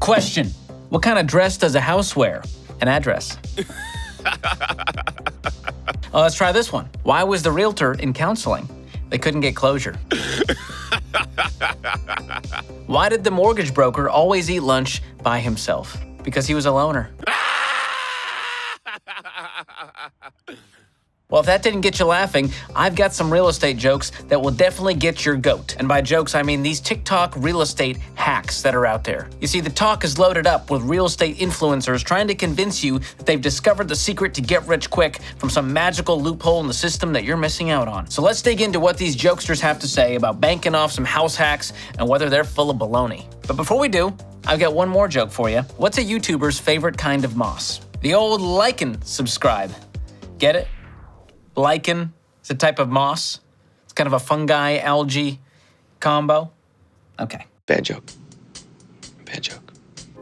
Question: what kind of dress does a house wear? An address. Oh, let's try this one. Why was the realtor in counseling? They couldn't get closure. Why did the mortgage broker always eat lunch by himself? Because he was a loner. Well, if that didn't get you laughing, I've got some real estate jokes that will definitely get your goat. And by jokes, I mean these TikTok real estate hacks that are out there. You see, the talk is loaded up with real estate influencers trying to convince you that they've discovered the secret to get rich quick from some magical loophole in the system that you're missing out on. So let's dig into what these jokesters have to say about banking off some house hacks and whether they're full of baloney. But before we do, I've got one more joke for you. What's a YouTuber's favorite kind of moss? The old like and subscribe. Get it? Lichen is a type of moss. It's kind of a fungi algae combo. Okay. Bad joke. Bad joke.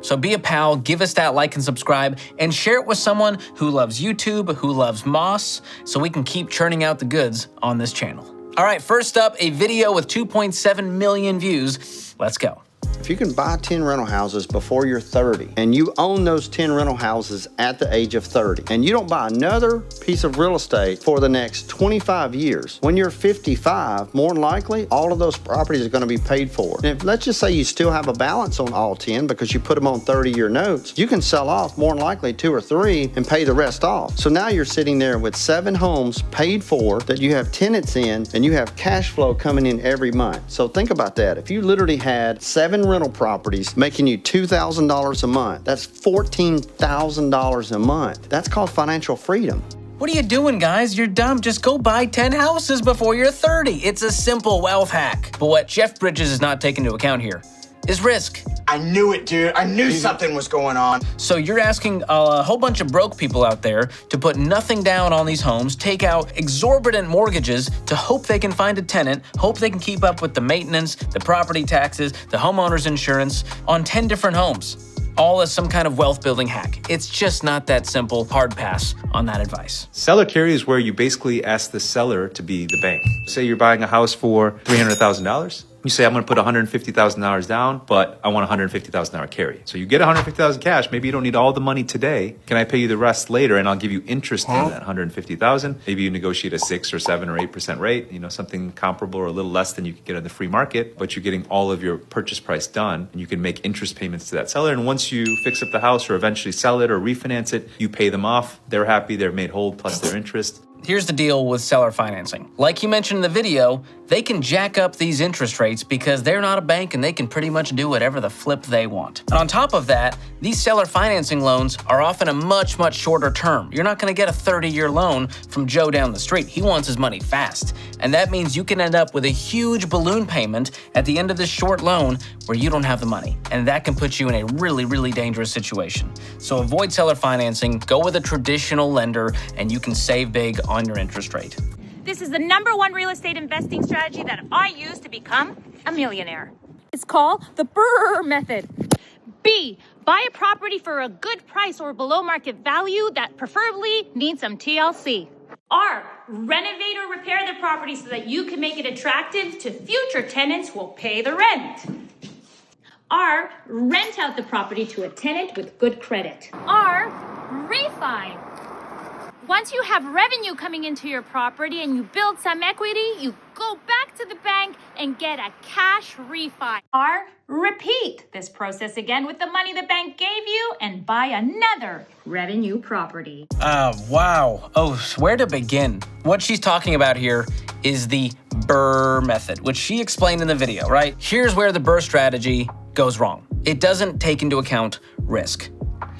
So be a pal, give us that like and subscribe, and share it with someone who loves YouTube, who loves moss, so we can keep churning out the goods on this channel. All right, first up, a video with 2.7 million views. Let's go. If you can buy 10 rental houses before you're 30 and you own those 10 rental houses at the age of 30 and you don't buy another piece of real estate for the next 25 years, when you're 55, more than likely, all of those properties are going to be paid for. And if, let's just say you still have a balance on all 10 because you put them on 30-year notes, you can sell off more than likely 2 or 3 and pay the rest off. So now you're sitting there with 7 homes paid for that you have tenants in and you have cash flow coming in every month. So think about that. If you literally had 7 rental properties making you $2,000 a month, that's $14,000 a month. That's called financial freedom. What are you doing, guys? You're dumb. Just go buy 10 houses before you're 30. It's a simple wealth hack. But what Jeff Bridges is not taking into account here is risk. I knew it, dude. I knew something was going on. So you're asking a whole bunch of broke people out there to put nothing down on these homes, take out exorbitant mortgages to hope they can find a tenant, hope they can keep up with the maintenance, the property taxes, the homeowner's insurance on 10 different homes, all as some kind of wealth building hack. It's just not that simple. Hard pass on that advice. Seller carry is where you basically ask the seller to be the bank. Say you're buying a house for $300,000. You say, I'm going to put $150,000 down, but I want $150,000 carry. So you get $150,000 cash. Maybe you don't need all the money today. Can I pay you the rest later? And I'll give you interest on that $150,000. Maybe you negotiate a 6 or 7 or 8% rate, something comparable or a little less than you could get on the free market, but you're getting all of your purchase price done and you can make interest payments to that seller. And once you fix up the house or eventually sell it or refinance it, you pay them off. They're happy. They're made whole plus their interest. Here's the deal with seller financing. Like you mentioned in the video, they can jack up these interest rates because they're not a bank and they can pretty much do whatever the flip they want. And on top of that, these seller financing loans are often a much, much shorter term. You're not going to get a 30-year loan from Joe down the street. He wants his money fast. And that means you can end up with a huge balloon payment at the end of this short loan where you don't have the money. And that can put you in a really, really dangerous situation. So avoid seller financing, go with a traditional lender, and you can save big on your interest rate. This is the #1 real estate investing strategy that I use to become a millionaire. It's called the BRRRR method. B, buy a property for a good price or below market value that preferably needs some TLC. R, renovate or repair the property so that you can make it attractive to future tenants who will pay the rent. R, rent out the property to a tenant with good credit. R, refi. Once you have revenue coming into your property and you build some equity, you go back to the bank and get a cash refi. R, repeat this process again with the money the bank gave you and buy another revenue property. Wow. Oh, where to begin? What she's talking about here is the BRRRR method, which she explained in the video, right? Here's where the BRRRR strategy goes wrong. It doesn't take into account risk.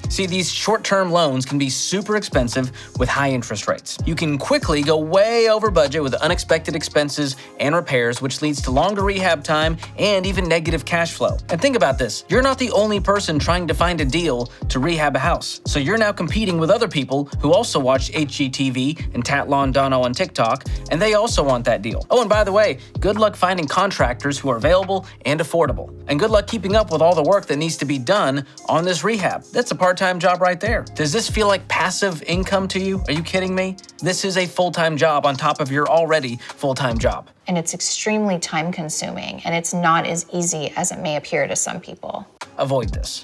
See, these short-term loans can be super expensive with high interest rates. You can quickly go way over budget with unexpected expenses and repairs, which leads to longer rehab time and even negative cash flow. And think about this, you're not the only person trying to find a deal to rehab a house. So you're now competing with other people who also watch HGTV and Tatlon Dono on TikTok, and they also want that deal. Oh, and by the way, good luck finding contractors who are available and affordable. And good luck keeping up with all the work that needs to be done on this rehab. That's a part-time job right there. Does this feel like passive income to you? Are you kidding me? This is a full-time job on top of your already full-time job. And it's extremely time-consuming, and it's not as easy as it may appear to some people. Avoid this.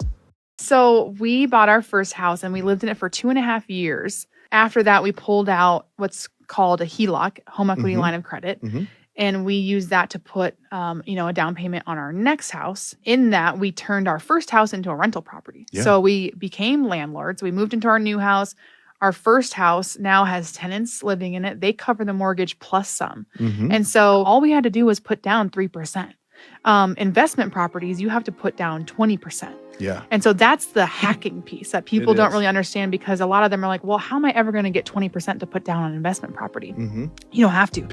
So we bought our first house and we lived in it for 2.5 years. After that, we pulled out what's called a HELOC, home equity line of credit. And we used that to put, a down payment on our next house. In that, we turned our first house into a rental property. Yeah. So we became landlords. We moved into our new house. Our first house now has tenants living in it. They cover the mortgage plus some. And so all we had to do was put down 3%. Investment properties, you have to put down 20%. Yeah. And so that's the hacking piece that people don't really understand, because a lot of them are like, well, how am I ever going to get 20% to put down on an investment property? You don't have to.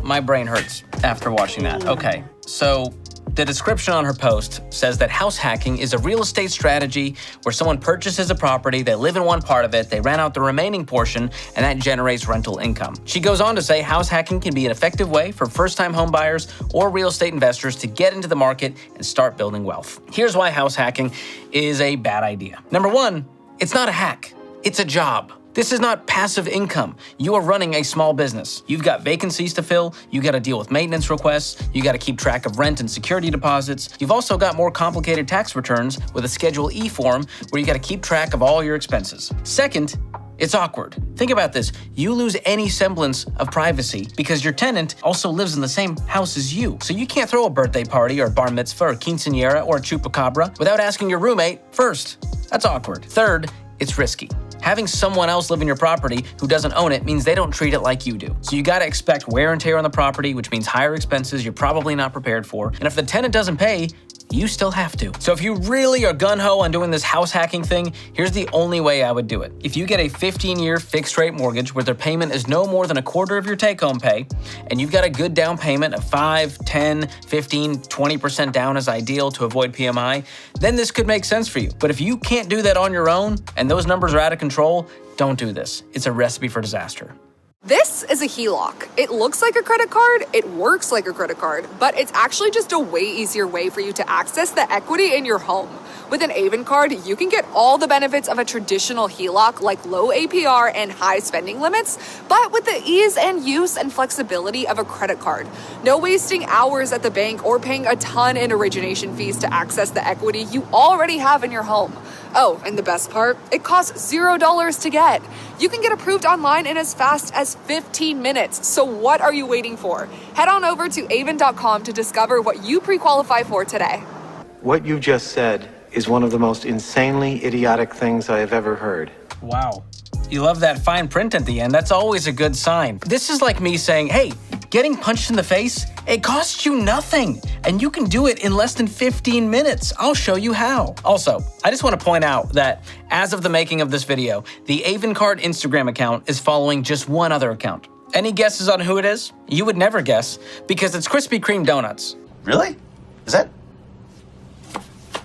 My brain hurts after watching that. Okay, so the description on her post says that house hacking is a real estate strategy where someone purchases a property, they live in one part of it, they rent out the remaining portion, and that generates rental income. She goes on to say house hacking can be an effective way for first-time home buyers or real estate investors to get into the market and start building wealth. Here's why house hacking is a bad idea. Number one, it's not a hack, it's a job. This is not passive income. You are running a small business. You've got vacancies to fill, you gotta deal with maintenance requests, you gotta keep track of rent and security deposits. You've also got more complicated tax returns with a Schedule E form where you gotta keep track of all your expenses. Second, it's awkward. Think about this. You lose any semblance of privacy because your tenant also lives in the same house as you. So you can't throw a birthday party or bar mitzvah or quinceañera or a chupacabra without asking your roommate first. That's awkward. Third, it's risky. Having someone else live in your property who doesn't own it means they don't treat it like you do. So you gotta expect wear and tear on the property, which means higher expenses you're probably not prepared for. And if the tenant doesn't pay, you still have to. So if you really are gung-ho on doing this house hacking thing, here's the only way I would do it. If you get a 15-year fixed rate mortgage where their payment is no more than a quarter of your take-home pay, and you've got a good down payment of 5, 10, 15, 20% down is ideal to avoid PMI, then this could make sense for you. But if you can't do that on your own, and those numbers are out of control, don't do this. It's a recipe for disaster. This is a HELOC. It looks like a credit card, it works like a credit card, but it's actually just a way easier way for you to access the equity in your home. With an Avon card, you can get all the benefits of a traditional HELOC like low APR and high spending limits, but with the ease and use and flexibility of a credit card. No wasting hours at the bank or paying a ton in origination fees to access the equity you already have in your home. Oh, and the best part, it costs $0 to get. You can get approved online in as fast as 15 minutes. So what are you waiting for? Head on over to avon.com to discover what you pre-qualify for today. What you just said is one of the most insanely idiotic things I have ever heard. Wow. You love that fine print at the end. That's always a good sign. This is like me saying, hey, getting punched in the face, it costs you nothing, and you can do it in less than 15 minutes. I'll show you how. Also, I just want to point out that as of the making of this video, the Avon Card Instagram account is following just one other account. Any guesses on who it is? You would never guess, because it's Krispy Kreme donuts. Really? Is that?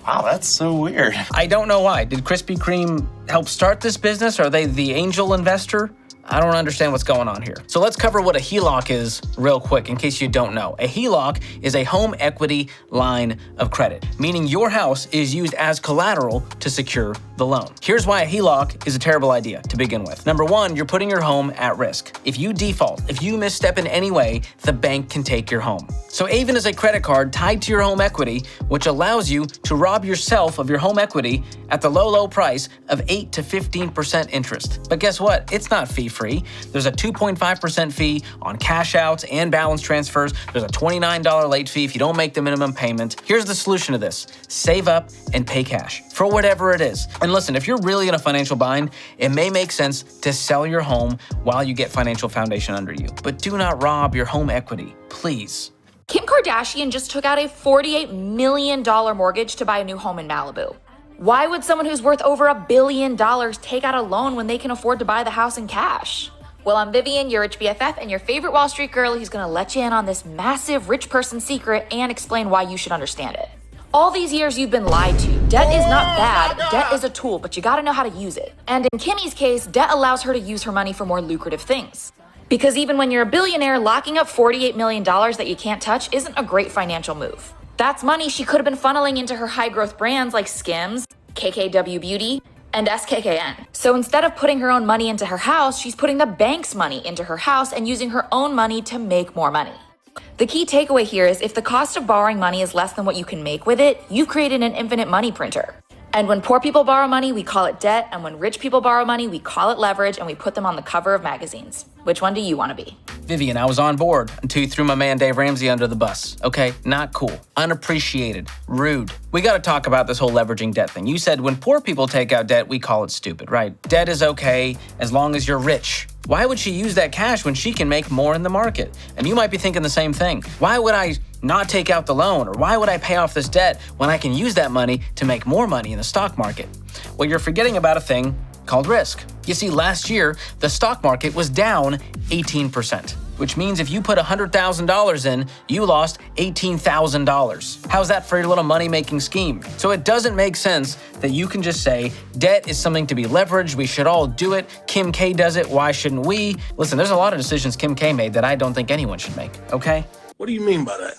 Wow, that's so weird. I don't know why. Did Krispy Kreme help start this business? Are they the angel investor? I don't understand what's going on here. So let's cover what a HELOC is real quick in case you don't know. A HELOC is a home equity line of credit, meaning your house is used as collateral to secure the loan. Here's why a HELOC is a terrible idea to begin with. Number one, you're putting your home at risk. If you default, if you misstep in any way, the bank can take your home. So Avon is a credit card tied to your home equity, which allows you to rob yourself of your home equity at the low price of 8 to 15% interest. But guess what? It's not fee-free. There's a 2.5% fee on cash outs and balance transfers. There's a $29 late fee if you don't make the minimum payment. Here's the solution to this. Save up and pay cash for whatever it is. And listen, if you're really in a financial bind, it may make sense to sell your home while you get financial foundation under you. But do not rob your home equity, please. Kim Kardashian just took out a $48 million mortgage to buy a new home in Malibu. Why would someone who's worth over $1 billion take out a loan when they can afford to buy the house in cash? Well, I'm Vivian, your rich BFF, and your favorite Wall Street girl who's gonna let you in on this massive rich person secret and explain why you should understand it. All these years you've been lied to. Debt is not bad. Debt is a tool, but you gotta know how to use it. And in Kimmy's case, debt allows her to use her money for more lucrative things. Because even when you're a billionaire, locking up $48 million that you can't touch isn't a great financial move. That's money she could have been funneling into her high-growth brands like Skims, KKW Beauty, and SKKN. So instead of putting her own money into her house, she's putting the bank's money into her house and using her own money to make more money. The key takeaway here is if the cost of borrowing money is less than what you can make with it, you've created an infinite money printer. And when poor people borrow money, we call it debt. And when rich people borrow money, we call it leverage, and we put them on the cover of magazines. Which one do you want to be? Vivian, I was on board until you threw my man Dave Ramsey under the bus. Okay, not cool, unappreciated, rude. We gotta talk about this whole leveraging debt thing. You said when poor people take out debt, we call it stupid, right? Debt is okay as long as you're rich. Why would she use that cash when she can make more in the market? And you might be thinking the same thing. Why would I not take out the loan? Or why would I pay off this debt when I can use that money to make more money in the stock market? Well, you're forgetting about a thing called risk. You see, last year, the stock market was down 18%, which means if you put $100,000 in, you lost $18,000. How's that for your little money-making scheme? So it doesn't make sense that you can just say, debt is something to be leveraged, we should all do it, Kim K does it, why shouldn't we? Listen, there's a lot of decisions Kim K made that I don't think anyone should make, okay? What do you mean by that?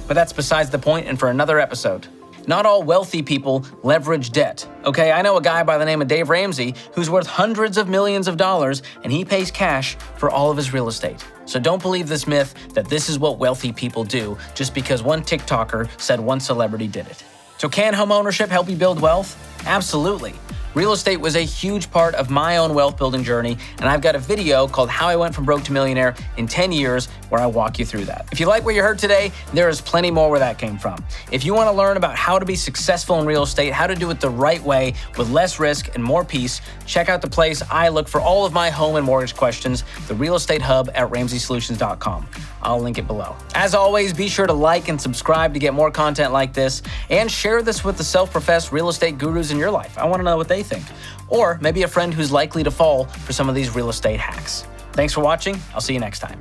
But that's besides the point and for another episode. Not all wealthy people leverage debt. Okay, I know a guy by the name of Dave Ramsey who's worth hundreds of millions of dollars and he pays cash for all of his real estate. So don't believe this myth that this is what wealthy people do just because one TikToker said one celebrity did it. So can home ownership help you build wealth? Absolutely. Real estate was a huge part of my own wealth building journey, and I've got a video called How I Went From Broke to Millionaire in 10 years where I walk you through that. If you like what you heard today, there is plenty more where that came from. If you want to learn about how to be successful in real estate, how to do it the right way with less risk and more peace, check out the place I look for all of my home and mortgage questions, the Real Estate Hub at RamseySolutions.com. I'll link it below. As always, be sure to like and subscribe to get more content like this, and share this with the self-professed real estate gurus in your life. I want to know what they think. Or maybe a friend who's likely to fall for some of these real estate hacks. Thanks for watching. I'll see you next time.